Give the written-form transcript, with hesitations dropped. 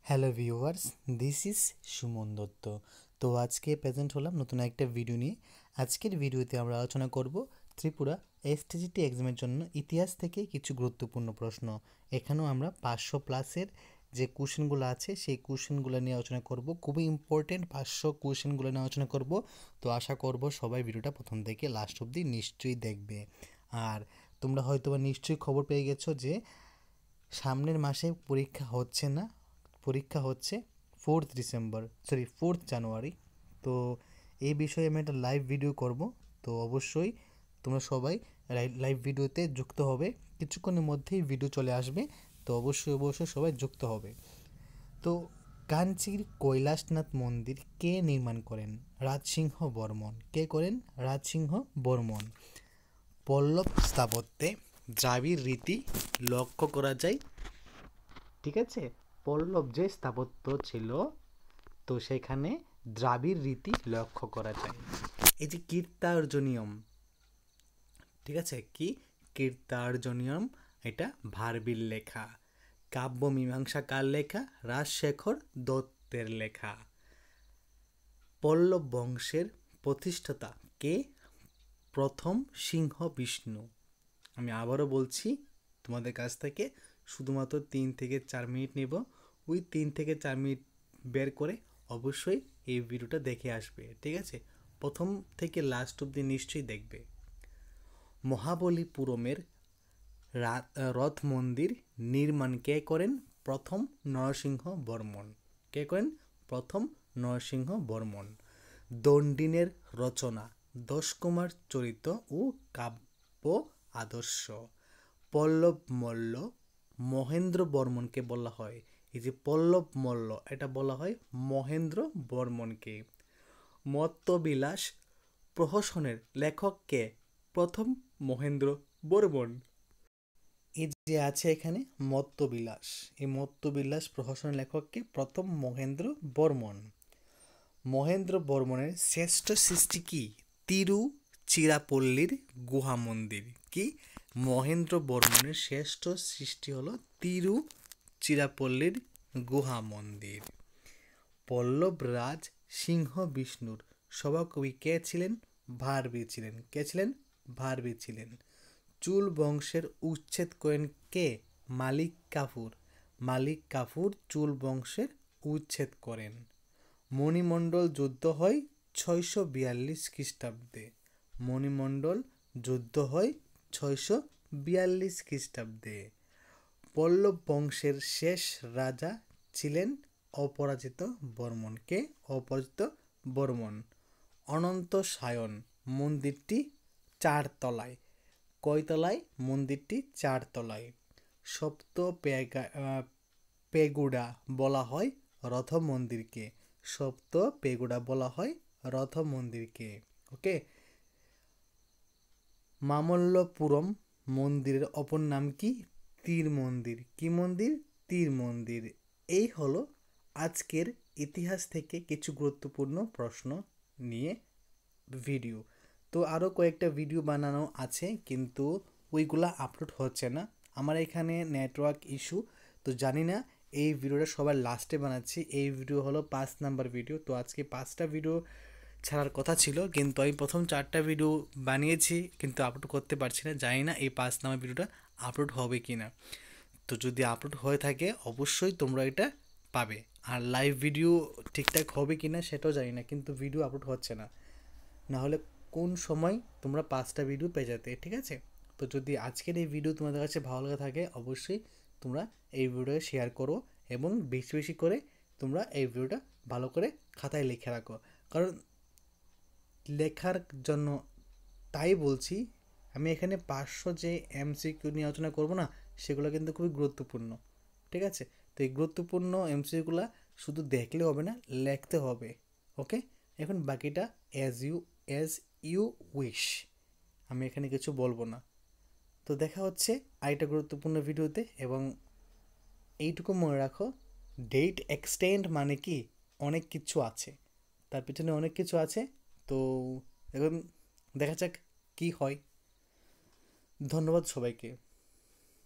Hello viewers, this is Suman Dutta. তো আজকে present হলাম নতুন একটা ভিডিও নিয়ে। আজকের ভিডিওতে আমরা আলোচনা করব ত্রিপুরা এসটিজিটি এক্সামের জন্য ইতিহাস থেকে কিছু গুরুত্বপূর্ণ প্রশ্ন। এখানেও আমরা 500+ যে কোশ্চেনগুলো আছে সেই কোশ্চেনগুলো নিয়ে আলোচনা করব। খুবই ইম্পর্টেন্ট 500 কোশ্চেনগুলো নিয়ে আলোচনা করব। তো আশা করব সবাই ভিডিওটা প্রথম থেকে লাস্ট অবধি নিশ্চয়ই দেখবে। আর তোমরা হয়তো বা নিশ্চয়ই খবর পেয়ে গেছো যে সামনের মাসে পরীক্ষা হচ্ছে 4th জানুয়ারি। তো এই বিষয়ে আমি একটা লাইভ ভিডিও করব। তো অবশ্যই তোমরা সবাই লাইভ ভিডিওতে যুক্ত হবে। কিছুক্ষণের মধ্যেই ভিডিও চলে আসবে। তো অবশ্যই সবাই যুক্ত হবে। তো কাঞ্চির কৈলাসনাথ মন্দির কে নির্মাণ করেন? রাজসিংহ বর্মন। কে করেন? রাজসিংহ বর্মন। পল্লব স্থাপত্যে দ্রাবিড় রীতি লক্ষ্য করা যায়। ঠিক আছে, পল্লব যে স্থাপত্য ছিল তো সেখানে দ্রাবিড় রীতি লক্ষ্য করা যায়। এই যে কীর্তার্জুনীয়ম, ঠিক আছে, কি কীর্তার্জুনীয়ম, এটা ভারবির লেখা। কাব্য মীমাংসা কার লেখা? রাজশেখর দত্তের লেখা। পল্লব বংশের প্রতিষ্ঠাতা কে? প্রথম সিংহ বিষ্ণু। আমি আবারও বলছি, তোমাদের কাছ থেকে শুধুমাত্র 3 থেকে 4 মিনিট নেব। ওই 3 থেকে 4 মিনিট বের করে অবশ্যই এই ভিডিওটা দেখে আসবে। ঠিক আছে, প্রথম থেকে লাস্ট অবধি নিশ্চয়ই দেখবে। মহাবলীপুরমের রথ মন্দির নির্মাণ কে করেন? প্রথম নরসিংহ বর্মন। কে করেন? প্রথম নরসিংহ বর্মন। দণ্ডিনের রচনা 10 কুমার চরিত ও কাব্য আদর্শ। পল্লব মল্ল মহেন্দ্র বর্মনকে বলা হয়। এই যে পল্লব মল্ল, এটা বলা হয় মহেন্দ্র বর্মনকে। মত্তবিলাস প্রহসনের লেখককে? প্রথম মহেন্দ্র বর্মন। এই যে আছে এখানে মত্তবিলাস, এই মত্তবিলাস প্রহসনের লেখককে? প্রথম মহেন্দ্র বর্মন। মহেন্দ্র বর্মনের শ্রেষ্ঠ সৃষ্টি কি? তিরুচিরাপল্লীর গুহা মন্দির। কি? মহেন্দ্র বর্মনের শ্রেষ্ঠ সৃষ্টি হলো তিরুচিরাপল্লীর গুহা মন্দির। পল্লব রাজ সিংহ বিষ্ণুর সভাকবি কে ছিলেন? ভারবি ছিলেন। কে ছিলেন? ভারবি ছিলেন। চুল বংশের উচ্ছেদ করেন কে? মালিক কাফুর। মালিক কাফুর চুল বংশের উচ্ছেদ করেন। মণিমণ্ডল যুদ্ধ হয় 642 খ্রিস্টাব্দে। মণিমণ্ডল যুদ্ধ হয় 642 খ্রিস্টাব্দে। পল্লব বংশের শেষ রাজা ছিলেন অপরাজিত বর্মন। কে? অপরাজিত বর্মন। অনন্ত সায়ন মন্দিরটি 4 তলায়। কয় তলায়? মন্দিরটি 4 তলায়। সপ্ত পেগুডা বলা হয় রথ মন্দিরকে। সপ্ত পেগুডা বলা হয় রথ মন্দিরকে। ওকে। মামল্লপুরম মন্দিরের অপর নাম কি? তীর মন্দির। কি মন্দির? তীর মন্দির। এই হলো আজকের ইতিহাস থেকে কিছু গুরুত্বপূর্ণ প্রশ্ন নিয়ে ভিডিও। তো আরও কয়েকটা ভিডিও বানানো আছে, কিন্তু ওইগুলা আপলোড হচ্ছে না। আমার এখানে নেটওয়ার্ক ইস্যু, তো জানি না। এই ভিডিওটা সবার লাস্টে বানাচ্ছি। এই ভিডিও হলো 5 নাম্বার ভিডিও। তো আজকে 5টা ভিডিও ছাড়ার কথা ছিল, কিন্তু আমি প্রথম 4টা ভিডিও বানিয়েছি কিন্তু আপলোড করতে পারছি না। জানি না এই 5 নাম্বার ভিডিওটা আপলোড হবে কি না। তো যদি আপলোড হয়ে থাকে অবশ্যই তোমরা এটা পাবে। আর লাইভ ভিডিও ঠিকঠাক হবে কি না সেটাও জানি না, কিন্তু ভিডিও আপলোড হচ্ছে না। না হলে কোন সময় তোমরা 5টা ভিডিও পেয়ে যেতে। ঠিক আছে, তো যদি আজকের এই ভিডিও তোমাদের কাছে ভালো লাগে থাকে অবশ্যই তোমরা এই ভিডিওটা শেয়ার করো এবং বেশি বেশি করে তোমরা এই ভিডিওটা ভালো করে খাতায় লিখে রাখো। কারণ লেখার জন্য তাই বলছি, আমি এখানে 500 যে এমসিকিউ নিয়ে আলোচনা করবো না, সেগুলো কিন্তু খুবই গুরুত্বপূর্ণ। ঠিক আছে, তো এই গুরুত্বপূর্ণ এমসিকিউগুলো শুধু দেখলে হবে না, লিখতে হবে। ওকে, এখন বাকিটা অ্যাজ ইউ উইশ, আমি এখানে কিছু বলবো না। তো দেখা হচ্ছে আরেকটা গুরুত্বপূর্ণ ভিডিওতে। এবং এইটুকু মনে রাখো, ডেট এক্সটেন্ড মানে কি? অনেক কিছু আছে, তার পিছনে অনেক কিছু আছে। তো এখন দেখা যাক কি হয়। ধন্যবাদ সবাইকে।